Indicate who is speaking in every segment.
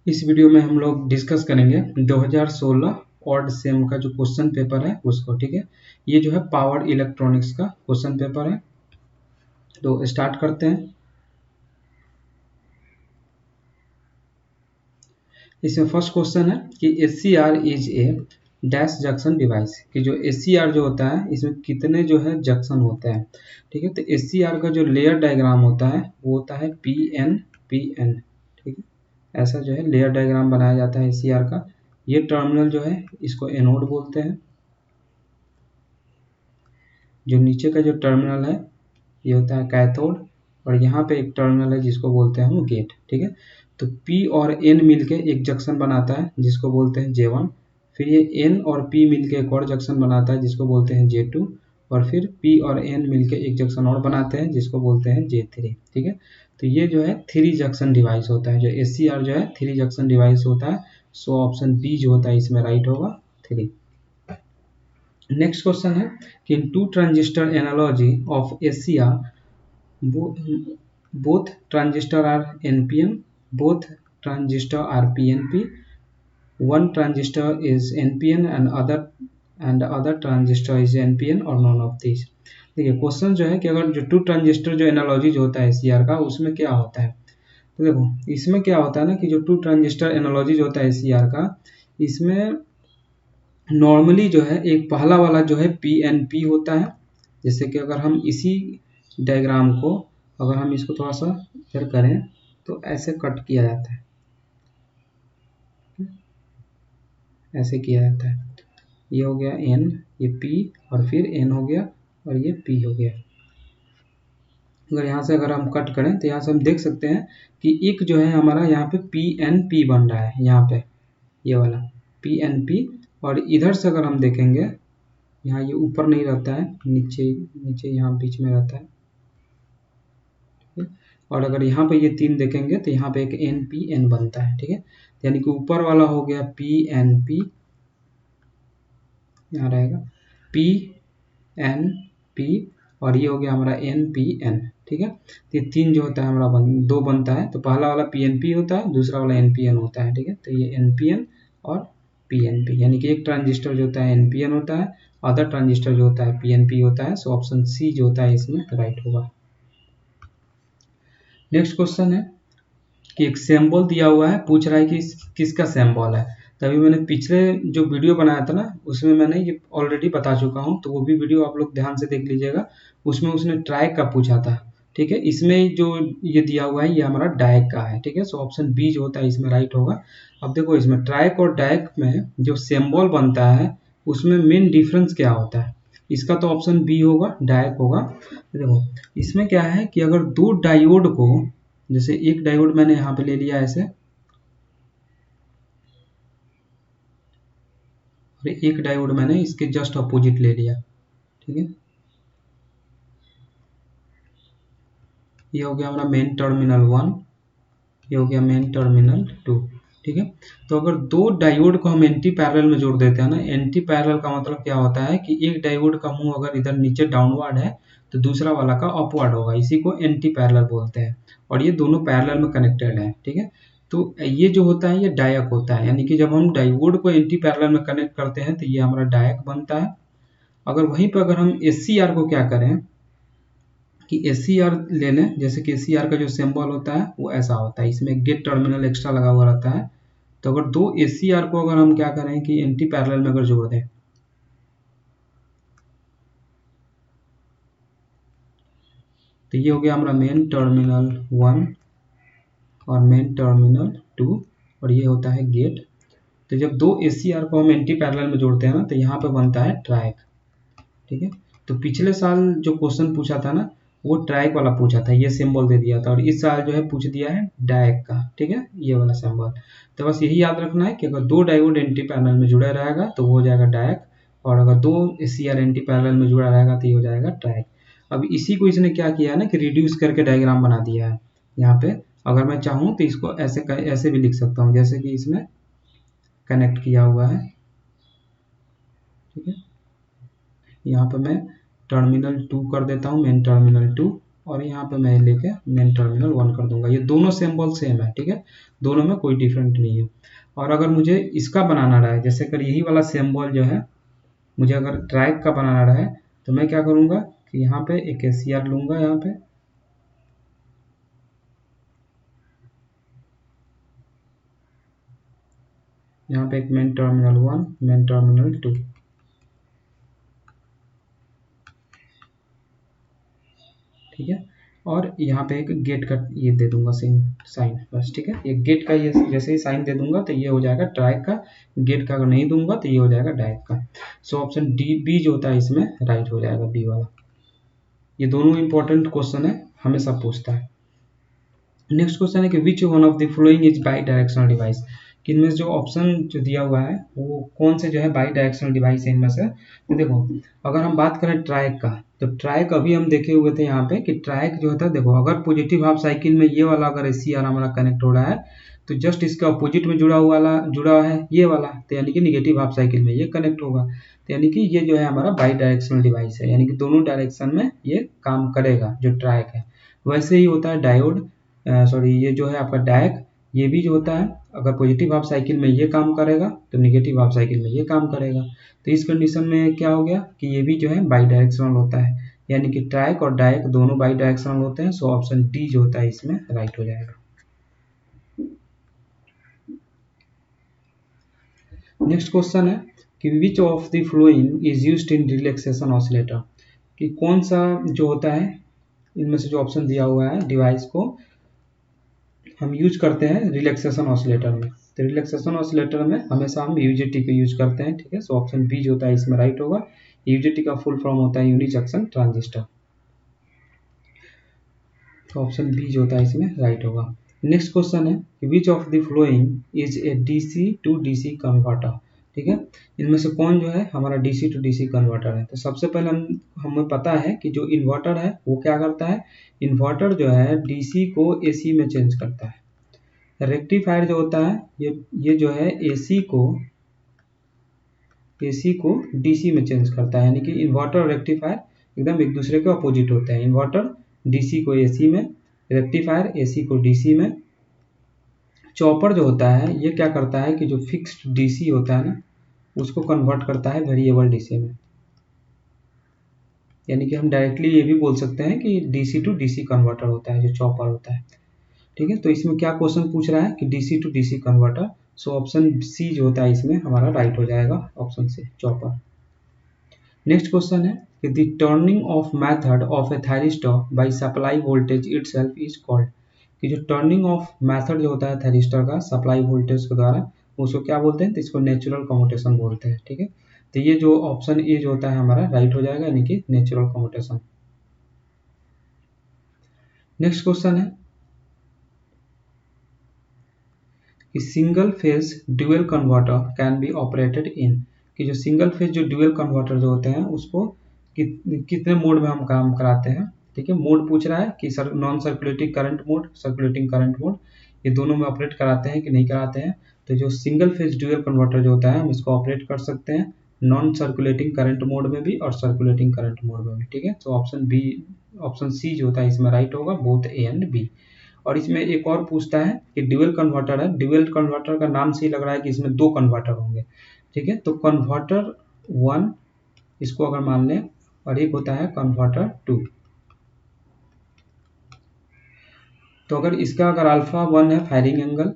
Speaker 1: इस वीडियो में हम लोग डिस्कस करेंगे 2016 ऑड सेम का जो क्वेश्चन पेपर है उसको। ठीक है, ये जो है पावर इलेक्ट्रॉनिक्स का क्वेश्चन पेपर है। तो स्टार्ट करते हैं। इसमें फर्स्ट क्वेश्चन है कि SCR is a dash junction device, कि जो SCR जो होता है इसमें कितने जो है जंक्शन होते हैं। ठीक है, तो SCR का जो लेयर डायग्राम होता है वो होता है PN PN। ठीक है, ऐसा जो है लेयर डायग्राम बनाया जाता है SCR का। ये टर्मिनल जो है इसको एनोड बोलते हैं। जो नीचे का जो टर्मिनल है ये होता है कैथोड, और यहाँ पे एक टर्मिनल है जिसको बोलते हैं हम गेट। ठीक है, तो P और N मिलके एक जंक्शन बनाता है जिसको बोलते हैं J1। फिर ये N और P मिलके एक और जंक्शन बनाता है जिसको बोलते हैं J2। और फिर P और N मिलके एक जंक्शन और बनाते हैं जिसको बोलते हैं J3। ठीक है, तो ये जो है थ्री जंक्शन डिवाइस होता है। जो SCR जो है थ्री जंक्शन डिवाइस होता है। सो ऑप्शन बी जो होता है इसमें राइट होगा 3। नेक्स्ट क्वेश्चन है कि in two transistor analogy of SCR both transistor are NPN, both transistor are PNP, one transistor is NPN and other transistor is NPN or none of these। देखिए question जो है कि अगर जो to transistor जो analogy जो होता है SCR का उसमें क्या होता है। तो देखो इसमें क्या होता है ना कि जो टू ट्रांजिस्टर एनालॉजी जो होता है SCR का, इसमें नॉर्मली जो है एक पहला वाला जो है PNP होता है। जैसे कि अगर हम इसी डायग्राम को अगर हम इसको थोड़ा सा इधर करें तो ऐसे कट किया जाता है, ऐसे किया जाता है। ये हो गया N, ये P और फिर N हो गया और ये P हो गया। अगर यहाँ से अगर हम कट करें तो यहाँ से हम देख सकते हैं कि एक जो है हमारा यहाँ पे PNP बन रहा है, यहाँ पे ये वाला PNP। और इधर से अगर हम देखेंगे यहाँ ये ऊपर नहीं रहता है, नीचे नीचे यहाँ बीच में रहता है। और अगर यहाँ पे ये तीन देखेंगे तो यहाँ पे एक NPN बनता है। ठीक है, यानी कि ऊपर वाला हो गया PNP, यहाँ रहेगा PNP और ये हो गया हमारा NPN। ठीक है, तो ये तीन जो होता है हमारा दो बनता है। तो पहला वाला PNP होता है, दूसरा वाला NPN होता है। ठीक है, तो ये NPN और PNP, यानी कि एक ट्रांजिस्टर जो होता है NPN होता है, अदर ट्रांजिस्टर जो होता है PNP होता है। सो ऑप्शन सी जो होता है इसमें राइट होगा। नेक्स्ट क्वेश्चन है कि एक सिंबल दिया हुआ है, पूछ रहा है कि किसका सिंबल है। तभी मैंने पिछले जो वीडियो बनाया था ना उसमें मैंने ये ऑलरेडी बता चुका हूँ, तो वो भी वीडियो आप लोग ध्यान से देख लीजिएगा। उसमें उसने ट्राइक का पूछा था। ठीक है, इसमें जो ये दिया हुआ है ये हमारा डायक का है। ठीक है, सो ऑप्शन बी जो होता है इसमें राइट होगा। अब देखो इसमें ट्राइक और डायक में जो सिंबल बनता है उसमें मेन डिफरेंस क्या होता है। इसका तो ऑप्शन बी होगा, डायक होगा। देखो इसमें क्या है कि अगर दो डायोड को, जैसे एक डायोड मैंने यहाँ पे ले लिया ऐसे और एक डायोड मैंने इसके जस्ट अपोजिट ले लिया। ठीक है, ये हो गया हमारा मेन टर्मिनल 1, ये हो गया मेन टर्मिनल 2। ठीक है, तो अगर दो डायोड को हम एंटी पैरेलल में जोड़ देते हैं ना, एंटी पैरेलल का मतलब क्या होता है कि एक डायोड का मुंह अगर इधर नीचे डाउनवर्ड है तो दूसरा वाला का अपवर्ड होगा, इसी को एंटी पैरेलल बोलते हैं। और ये दोनों पैरेलल में कनेक्टेड है। ठीक है, तो ये जो होता है ये डायक होता है, यानी कि जब हम डायोड को एंटी पैरेलल में कनेक्ट करते हैं तो ये हमारा डायक बनता है। अगर वहीं पर अगर हम SCR को क्या करें कि SCR ले लें, जैसे कि SCR का जो सिंबल होता है वो ऐसा होता है, इसमें गेट टर्मिनल एक्स्ट्रा लगा हुआ रहता है। तो अगर दो SCR को अगर हम क्या करें कि एंटी पैरेलल में अगर जोड़ दें तो ये हो गया हमारा मेन टर्मिनल 1 और मेन टर्मिनल 2 और ये होता है गेट। तो जब दो SCR को हम एंटी पैरेलल में जोड़ते हैं ना तो यहाँ पे बनता है ट्राइक। ठीक है, तो पिछले साल जो क्वेश्चन पूछा था ना वो ट्राइक वाला पूछा था, ये सिंबल दे दिया था। और इस साल जो है पूछ दिया है डायक का। ठीक है, ये वाला सिंबल। तो बस यही याद रखना है कि अगर दो डायोड एंटी पैरेलल में जुड़ा रहेगा तो वो हो जाएगा डायक, और अगर दो SCR एंटी पैरेलल में जुड़ा रहेगा तो ये हो जाएगा ट्राइक। अब इसी को इसने क्या किया है ना कि रिड्यूस करके डायग्राम बना दिया है। यहाँ पे अगर मैं चाहूँ तो इसको ऐसे भी लिख सकता हूँ, जैसे कि इसमें कनेक्ट किया हुआ है। ठीक है, यहाँ पे मैं टर्मिनल 2 कर देता हूँ, मेन टर्मिनल 2 और यहाँ पे मैं लेके मेन टर्मिनल 1 कर दूंगा। ये दोनों सिंबल सेम है, ठीक है, दोनों में कोई डिफरेंट नहीं है। और अगर मुझे इसका बनाना रहा है, जैसे अगर यही वाला सिंबल जो है मुझे अगर ड्रैग का बनाना रहा है, तो मैं क्या करूंगा कि यहाँ पे एक एसीआर लूंगा, यहाँ पे एक मेन टर्मिनल 1, मेन टर्मिनल 2, ठीक है, और यहाँ पे एक गेट का ये दे दूंगा साइन बस, ठीक है। ये गेट का ये जैसे ही साइन दे दूंगा तो ये हो जाएगा ट्रैक का, गेट का अगर नहीं दूंगा तो ये हो जाएगा डायरेक्ट का। सो ऑप्शन डी बी जो होता है इसमें राइट हो जाएगा, बी वाला। ये दोनों इंपॉर्टेंट क्वेश्चन है, हमेशा पूछता है। नेक्स्ट क्वेश्चन है कि which one of the following is by directional device, कि इनमें से जो ऑप्शन जो दिया हुआ है वो कौन से जो है बाई डायरेक्शनल डिवाइस है इनमें से। तो देखो, अगर हम बात करें ट्रैक का, तो ट्रैक अभी हम देखे हुए थे यहाँ पे कि ट्रैक जो होता है, देखो अगर पॉजिटिव हाफ साइकिल में ये वाला अगर एसी आर हमारा कनेक्ट हो रहा है, तो जस्ट इसके अपोजिट में जुड़ा है ये वाला, तो यानी कि निगेटिव हाफ साइकिल में ये कनेक्ट होगा। तो यानी कि ये जो है हमारा बाई डायरेक्शनल डिवाइस है, यानी कि दोनों डायरेक्शन में ये काम करेगा जो ट्रैक है। वैसे ही होता है डायोड, सॉरी ये जो है आपका डायक, ये भी जो होता है अगर पॉजिटिव हाफ साइकिल में ये काम करेगा तो निगेटिव हाफ साइकिल में ये काम करेगा। तो इस कंडीशन में क्या हो गया कि ये भी जो है बाई डायरेक्शनल होता है, यानी कि ट्रैक और डायक दोनों बाई डायरेक्शनल होते हैं। सो ऑप्शन डी जो होता है इसमें राइट हो जाएगा। नेक्स्ट क्वेश्चन है कि which of the following is used in relaxation oscillator, कि कौन सा जो होता है इनमें से जो ऑप्शन दिया हुआ है डिवाइस को हम यूज करते हैं रिलैक्सेशन ऑसिलेटर में। तो रिलैक्सेशन ऑसिलेटर में हमेशा हम यूजेटी को यूज करते हैं, ठीक है। सो ऑप्शन बी जो होता है इसमें राइट होगा। यूजेटी का फुल फॉर्म होता है यूनि जंक्शन ट्रांजिस्टर। तो ऑप्शन बी जो होता है इसमें राइट होगा। नेक्स्ट क्वेश्चन है कि which of the following is a DC to DC converter, ठीक है। इनमें से कौन जो है हमारा डीसी टू डीसी कन्वर्टर है। तो सबसे पहले हमें पता है कि जो इन्वर्टर है वो क्या करता है, इन्वर्टर जो है डीसी को एसी में चेंज करता है। रेक्टिफायर जो होता है ये जो है एसी को डीसी में चेंज करता है, यानी कि इन्वर्टर और रेक्टिफायर एकदम एक दूसरे के अपोजिट होते हैं। इन्वर्टर डीसी को एसी में, रेक्टिफायर एसी को डीसी में। चॉपर जो होता है ये क्या करता है कि जो फिक्स्ड डीसी होता है ना उसको कन्वर्ट करता है वेरिएबल डीसी में, यानी कि हम डायरेक्टली ये भी बोल सकते हैं कि डीसी टू डीसी कन्वर्टर होता है जो चॉपर होता है, ठीक है। तो इसमें क्या क्वेश्चन पूछ रहा है कि DC to DC converter. So option C जो होता है इसमें हमारा राइट हो जाएगा, option C chopper. Next question है कि the turning off method of a thyristor by supply voltage itself is called, कि जो टर्निंग ऑफ मेथड जो होता है थायरिस्टर का सप्लाई वोल्टेज के द्वारा उसको क्या बोलते हैं, तो इसको नेचुरल कम्यूटेशन बोलते हैं, ठीक है। तो ये जो ऑप्शन ए जो होता है हमारा राइट हो जाएगा, यानी कि नेचुरल कम्यूटेशन। नेक्स्ट क्वेश्चन है कि single phase dual converter can be operated in, कि जो सिंगल फेज जो ड्यूअल कन्वर्टर जो होते हैं उसको कितने मोड में हम काम कराते हैं, ठीक है। मोड पूछ रहा है कि non circulating current mode, circulating current mode, ये दोनों में ऑपरेट कराते हैं कि नहीं कराते हैं। तो जो सिंगल फेज ड्यूअल कन्वर्टर जो होता है हम इसको ऑपरेट कर सकते हैं नॉन सर्कुलेटिंग करंट मोड में भी और सर्कुलेटिंग करंट मोड में भी, ठीक है। तो ऑप्शन बी, ऑप्शन सी जो होता है इसमें राइट होगा, बोथ ए एंड बी। और इसमें एक और पूछता है कि ड्यूअल कन्वर्टर है, ड्यूअल कन्वर्टर का नाम से ही लग रहा है कि इसमें दो कन्वर्टर होंगे, ठीक है। तो कन्वर्टर 1 इसको अगर मान लें और एक होता है कन्वर्टर 2, तो अगर इसका अगर अल्फा 1 है फायरिंग एंगल,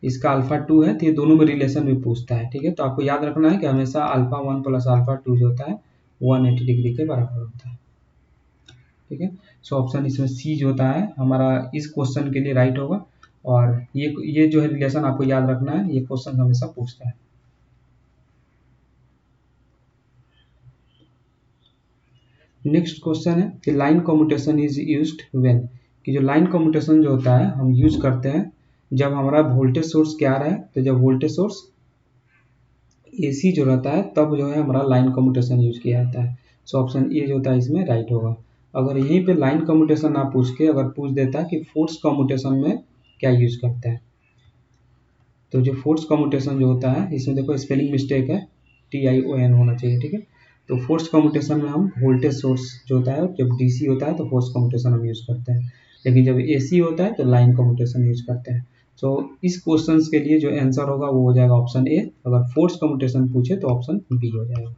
Speaker 1: इसका अल्फा 2 है, तो ये दोनों में रिलेशन भी पूछता है, ठीक है। तो आपको याद रखना है कि हमेशा अल्फा 1 प्लस अल्फा 2 जो होता है 180 डिग्री के बराबर होता है, ठीक है। सो ऑप्शन इसमें सी जो होता है हमारा इस क्वेश्चन के लिए राइट होगा। और ये जो है रिलेशन आपको याद रखना है, ये क्वेश्चन हमेशा पूछता है। नेक्स्ट क्वेश्चन है कि line commutation is used when, कि जो लाइन कम्यूटेशन जो होता है हम यूज करते हैं जब हमारा वोल्टेज सोर्स क्या रहा है, तो जब वोल्टेज सोर्स एसी जो रहता है तब जो है हमारा लाइन कम्यूटेशन यूज किया जाता है। सो ऑप्शन ए जो होता है इसमें राइट होगा। अगर यहीं पे लाइन कम्यूटेशन ना पूछ के अगर पूछ देता है कि फोर्स कम्यूटेशन में क्या यूज करते हैं, तो जो फोर्स कम्यूटेशन जो होता है इसमें देखो स्पेलिंग मिस्टेक है, TION होना चाहिए, ठीक है। तो फोर्स कम्यूटेशन में हम वोल्टेज सोर्स जो होता है, जब डीसी होता है तो फोर्स कम्यूटेशन हम यूज़ करते हैं, लेकिन जब एसी होता है तो लाइन कम्यूटेशन यूज करते हैं। तो इस क्वेश्चन के लिए जो आंसर होगा वो हो जाएगा ऑप्शन ए। अगर फोर्स कम्यूटेशन पूछे तो ऑप्शन बी हो जाएगा।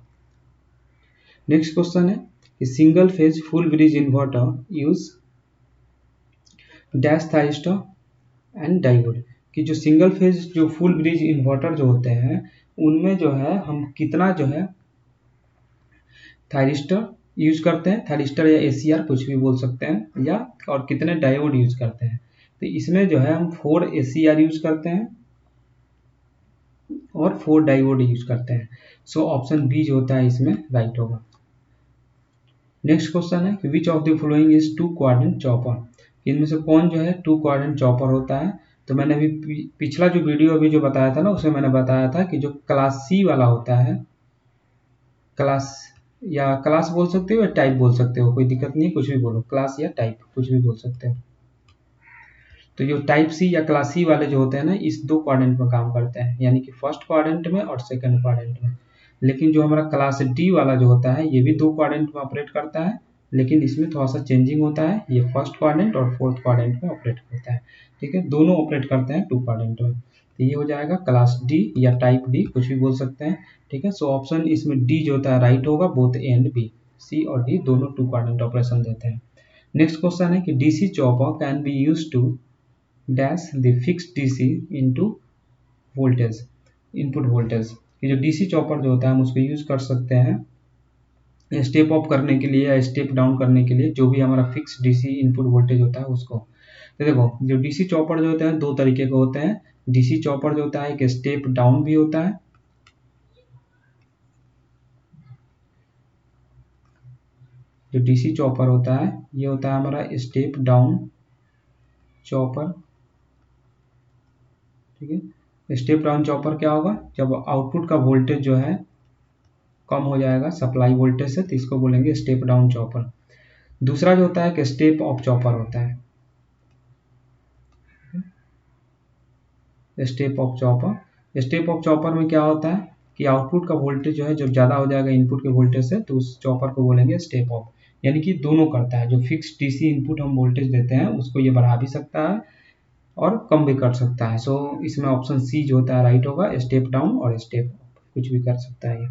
Speaker 1: नेक्स्ट क्वेश्चन है कि single phase full bridge inverter use dash thyristor and diode, कि जो सिंगल फेज जो फुल ब्रिज इन्वर्टर जो होते हैं उनमें जो है हम कितना जो है थाइरिस्टर यूज करते हैं, थाइरिस्टर या एसीआर कुछ भी बोल सकते हैं, या और कितने डायोड यूज करते हैं। तो इसमें जो है हम 4 एसीआर यूज करते हैं और 4 डायोड यूज करते हैं। सो ऑप्शन बी जो होता है इसमें राइट होगा। नेक्स्ट क्वेश्चन है कि which of the following is two quadrant chopper, इनमें से कौन जो है टू क्वाड्रेंट चॉपर होता है। तो मैंने अभी पिछला जो वीडियो अभी जो बताया था ना, उसमें मैंने बताया था कि जो क्लास सी वाला होता है, क्लास या क्लास बोल सकते हो या टाइप बोल सकते हो, कोई दिक्कत नहीं है, कुछ भी बोलो, क्लास या टाइप कुछ भी बोल सकते हो। तो जो टाइप सी या क्लास सी वाले जो होते हैं ना, इस दो क्वाड्रेंट में काम करते हैं, यानी कि फर्स्ट क्वाड्रेंट में और सेकंड क्वाड्रेंट में। लेकिन जो हमारा क्लास डी वाला जो होता है ये भी दो क्वाड्रेंट में ऑपरेट करता है, लेकिन इसमें थोड़ा सा चेंजिंग होता है, ये फर्स्ट क्वाड्रेंट और फोर्थ क्वाड्रेंट में ऑपरेट करता है। ठीक है, दोनों ऑपरेट करते हैं टू क्वाड्रेंट में। तो ये हो जाएगा क्लास डी या टाइप डी, कुछ भी बोल सकते हैं। ठीक है, सो ऑप्शन इसमें डी जो होता है राइट होगा, बोथ ए एंड बी, सी और डी दोनों टू क्वाड्रेंट ऑपरेशन देते हैं। नेक्स्ट क्वेश्चन है कि DC chopper can be use to dash the fixed DC into voltage, input voltage, कि जो डीसी चॉपर जो होता है हम उसको यूज कर सकते हैं स्टेप अप करने के लिए या स्टेप डाउन करने के लिए, जो भी हमारा फिक्स डीसी इनपुट वोल्टेज होता है उसको। तो देखो जो डीसी चॉपर जो होता है दो तरीके के होते हैं। डीसी चॉपर जो होता है एक स्टेप डाउन भी होता है, जो डीसी चॉपर होता है ये होता है हमारा स्टेप डाउन चॉपर। ठीक है, स्टेप डाउन चॉपर क्या होगा, जब आउटपुट का वोल्टेज जो है कम हो जाएगा सप्लाई वोल्टेज से, तो इसको बोलेंगे स्टेप डाउन चॉपर। दूसरा जो होता है कि स्टेप अप चॉपर होता है, step up chopper. Step up chopper में क्या होता है कि आउटपुट का वोल्टेज जो है जब ज़्यादा हो जाएगा इनपुट के वोल्टेज से, तो उस चॉपर को बोलेंगे स्टेप अप। यानी कि दोनों करता है, जो फिक्स डीसी इनपुट हम वोल्टेज देते हैं उसको ये बढ़ा भी सकता है और कम भी कर सकता है। सो इसमें ऑप्शन सी जो होता है राइट होगा, स्टेप डाउन और स्टेप अप कुछ भी कर सकता है ये।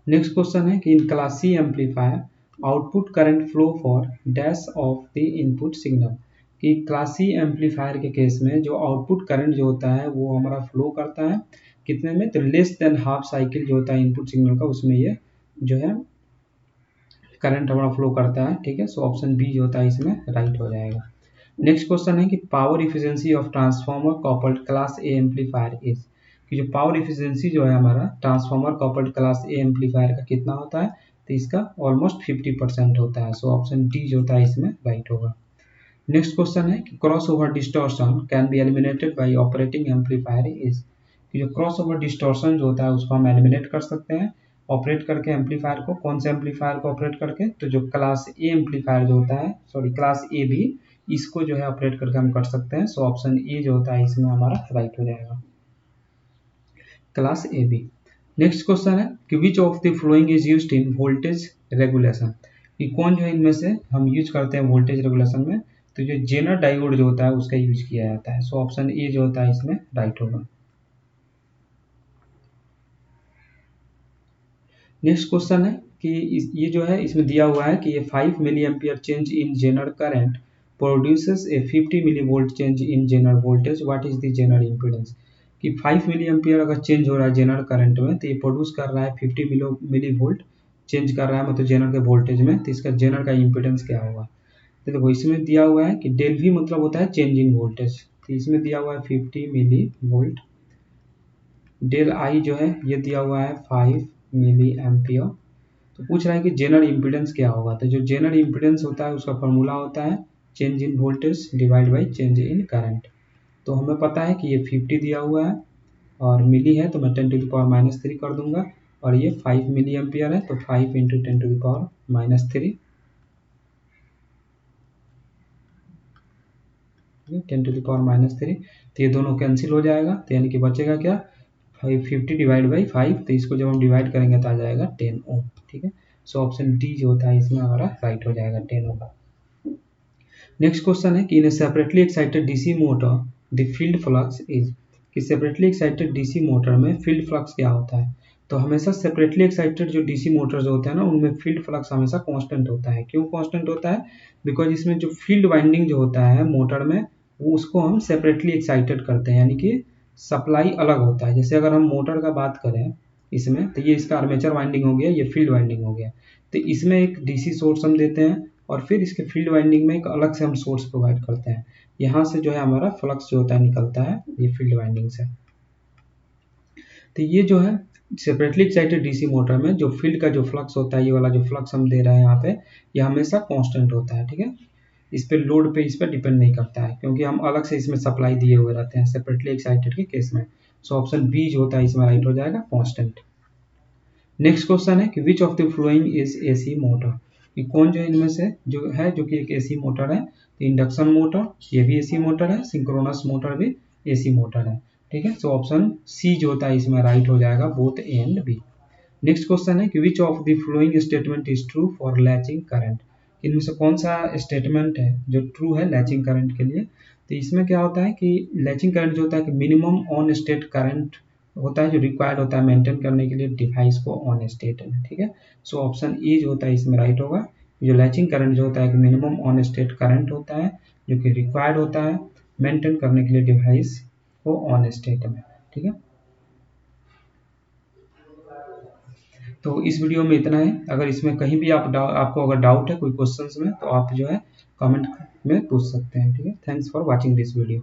Speaker 1: नेक्स्ट क्वेश्चन है कि in class C amplifier output current flow for dash of the input signal, कि क्लास सी एम्पलीफायर के केस में जो आउटपुट करंट जो होता है वो हमारा फ्लो करता है कितने में, तो लेस देन हाफ साइकिल जो होता है इनपुट सिग्नल का, उसमें ये जो है करंट हमारा फ्लो करता है। ठीक है, सो ऑप्शन बी जो होता है इसमें राइट हो जाएगा। नेक्स्ट क्वेश्चन है कि power efficiency of transformer coupled class A amplifier is, कि जो पावर इफिशियंसी जो है हमारा transformer coupled class A amplifier का कितना होता है, तो इसका ऑलमोस्ट 50% होता है। सो ऑप्शन डी जो होता है इसमें राइट होगा। नेक्स्ट क्वेश्चन है कि cross over distortion can be eliminated bye operating amplifier is, कि जो क्रॉस ओवर डिस्टॉर्शन जो होता है उसको हम एलिमिनेट कर सकते हैं ऑपरेट करके एम्पलीफायर को। कौन से एम्पलीफायर को ऑपरेट करके, तो जो क्लास ए एम्पलीफायर जो होता है, सॉरी क्लास ए भी, इसको जो है ऑपरेट करके हम कर सकते हैं। सो ऑप्शन ए जो होता है इसमें हमारा राइट हो जाएगा, class A B. Next question है कि which of the following is used in voltage regulation, कि कौन जो है इनमें से हम यूज करते हैं वोल्टेज रेगुलेशन में, तो जो जेनर डायोड जो होता है उसका यूज किया जाता है। सो ऑप्शन ए जो होता है इसमें राइट होगा। नेक्स्ट क्वेश्चन है कि ये जो है इसमें दिया हुआ है कि ये 5 milli ampere change in zener current produces a 50 milli volt change in zener voltage, what is the zener impedance, कि 5 मिली एम्पियर अगर चेंज हो रहा है जेनर करंट में तो ये प्रोड्यूस कर रहा है 50 मिली वोल्ट चेंज कर रहा है, मतलब जेनर के वोल्टेज में, तो इसका जेनर का इम्पीडेंस क्या होगा। तो देखो इसमें दिया हुआ है कि डेल वी मतलब होता है चेंज इन वोल्टेज, तो इसमें दिया हुआ है 50 मिली वोल्ट, डेल आई जो है ये दिया हुआ है 5 मिली एम्पियर। तो पूछ रहा है कि जेनर इम्पीडेंस क्या होगा, तो जो जेनर इम्पीडेंस होता है उसका फॉर्मूला होता है change in voltage divide by change in current. तो हमें पता है कि ये 50 दिया हुआ है और मिली है, तो मैं 10⁻³ कर दूंगा, और ये 5 मिली एम्पियर है तो 5 इंटू 10⁻³ 10⁻³, तो ये दोनों कैंसिल हो जाएगा, तो यानी कि बचेगा क्या, 50 डिवाइड बाई 5, तो इसको जब हम डिवाइड करेंगे तो आ जाएगा 10 ओम। ठीक है, सो ऑप्शन डी जो होता है इसमें हमारा राइट हो जाएगा, 10 ओम। नेक्स्ट क्वेश्चन है कि in separately excited DC motor the field flux is, कि सेपरेटली एक्साइटेड डीसी मोटर में फील्ड फ्लक्स क्या होता है। तो हमेशा सेपरेटली एक्साइटेड जो डीसी मोटर्स होते हैं ना, उनमें फील्ड फ्लक्स हमेशा कांस्टेंट होता है। क्यों कांस्टेंट होता है? बिकॉज इसमें जो फील्ड वाइंडिंग जो होता है मोटर में, वो उसको हम सेपरेटली एक्साइटेड करते हैं, यानी कि सप्लाई अलग होता है। जैसे अगर हम मोटर का बात करें इसमें, तो ये इसका आर्मेचर वाइंडिंग हो गया, ये फील्ड वाइंडिंग हो गया। तो इसमें एक डीसी सोर्स हम देते हैं और फिर इसके फील्ड वाइंडिंग में एक अलग से हम सोर्स प्रोवाइड करते हैं। यहाँ से जो है हमारा फ्लक्स जो होता है निकलता है ये फील्ड वाइंडिंग से। तो ये जो है सेपरेटली एक्साइटेड डीसी मोटर में जो फील्ड का जो फ्लक्स होता है, ये वाला जो फ्लक्स हम दे रहे हैं यहाँ पे, ये हमेशा कांस्टेंट होता है। ठीक है, इस पे लोड पे इस पे डिपेंड नहीं करता है, क्योंकि हम अलग से इसमें सप्लाई दिए हुए रहते हैं सेपरेटली एक्साइटेड के केस में। सो ऑप्शन बी जो होता है इसमें राइट हो जाएगा, कांस्टेंट। नेक्स्ट क्वेश्चन है कि which of the following is AC motor, कि कौन जो इनमें से जो है जो कि एक एसी मोटर है। तो इंडक्शन मोटर ये भी एसी मोटर है, सिंक्रोनस मोटर भी एसी मोटर है। ठीक है, सो ऑप्शन सी जो होता है इसमें राइट हो जाएगा, both A and B. Next question है कि which of the following statement is true for latching current, इनमें से कौन सा स्टेटमेंट है जो ट्रू है लैचिंग करंट के लिए। तो इसमें क्या होता है कि लैचिंग करंट जो होता है कि मिनिमम ऑन स्टेट करंट होता है जो रिक्वायर्ड होता है मेंटेन करने के लिए डिवाइस को ऑन स्टेट में। ठीक है, सो ऑप्शन ई जो होता है इसमें राइट होगा। जो लैचिंग करंट जो होता है कि मिनिमम ऑन स्टेट करंट होता है जो कि रिक्वायर्ड होता है मेंटेन करने के लिए डिवाइस को ऑन स्टेट में। ठीक है, तो इस वीडियो में इतना है। अगर इसमें कहीं भी आपको अगर डाउट है कोई क्वेश्चंस में, तो आप जो है कमेंट में पूछ सकते हैं। ठीक है, thanks for watching this video.